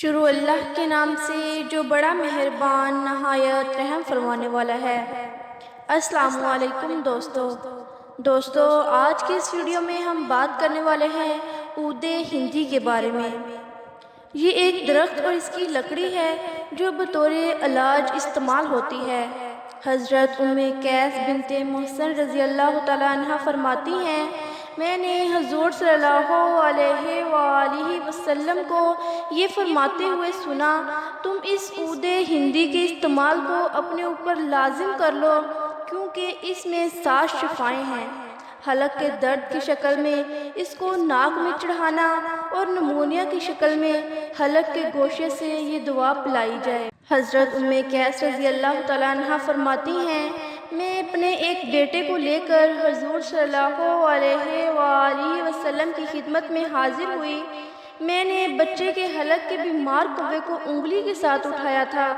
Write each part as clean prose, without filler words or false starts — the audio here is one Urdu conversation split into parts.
شروع اللہ کے نام سے جو بڑا مہربان نہایت رحم فرمانے والا ہے۔ السلام علیکم دوستو، آج کی اس ویڈیو میں ہم بات کرنے والے ہیں عود ہندی کے بارے میں۔ یہ ایک درخت اور اس کی لکڑی ہے جو بطور علاج استعمال ہوتی ہے۔ حضرت قیس بنت محصن رضی اللہ تعالیٰ عنہ فرماتی ہیں، میں نے حضور صلی اللہ علیہ وآلہ وسلم کو یہ فرماتے ہوئے سنا، تم اس عود ہندی کے استعمال کو اپنے اوپر لازم کر لو کیونکہ اس میں 7 شفائیں ہیں۔ حلق کے درد کی شکل میں اس کو ناک میں چڑھانا اور نمونیا کی شکل میں حلق کے گوشے سے یہ دعا پلائی جائے۔ حضرت قیس رضی اللہ تعالیٰ عنہ فرماتی ہیں، میں اپنے ایک بیٹے کو لے کر حضور صلی اللہ علیہ وآلہ وسلم کی خدمت میں حاضر ہوئی۔ میں نے بچے کے حلق کے بیمار کوے کو انگلی کے ساتھ اٹھایا تھا۔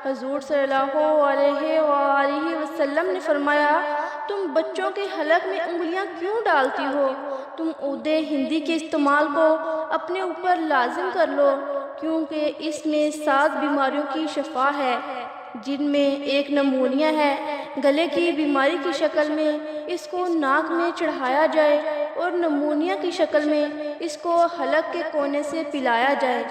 حضور صلی اللہ علیہ وآلہ وسلم نے فرمایا، تم بچوں کے حلق میں انگلیاں کیوں ڈالتی ہو؟ تم عود ہندی کے استعمال کو اپنے اوپر لازم کر لو کیونکہ اس میں 7 بیماریوں کی شفا ہے، جن میں ایک نمونیا ہے۔ گلے کی بیماری کی شکل میں اس کو ناک میں چڑھایا جائے اور نمونیا کی شکل میں اس کو حلق کے کونے سے پلایا جائے۔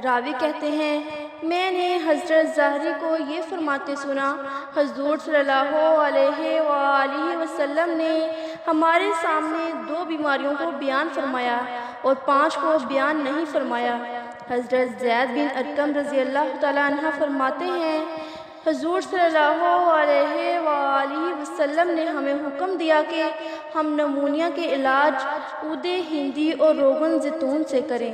راوی کہتے ہیں، میں نے حضرت زہری کو یہ فرماتے سنا، حضور صلی اللہ علیہ وآلہ وسلم نے ہمارے سامنے 2 بیماریوں کو بیان فرمایا اور 5 کو بیان نہیں فرمایا۔ حضرت زید بن ارقم رضی اللہ تعالیٰ عنہ فرماتے ہیں، حضور صلی اللہ علیہ وآلہ وسلم نے ہمیں حکم دیا کہ ہم نمونیا کے علاج عود ہندی اور روغن زیتون سے کریں۔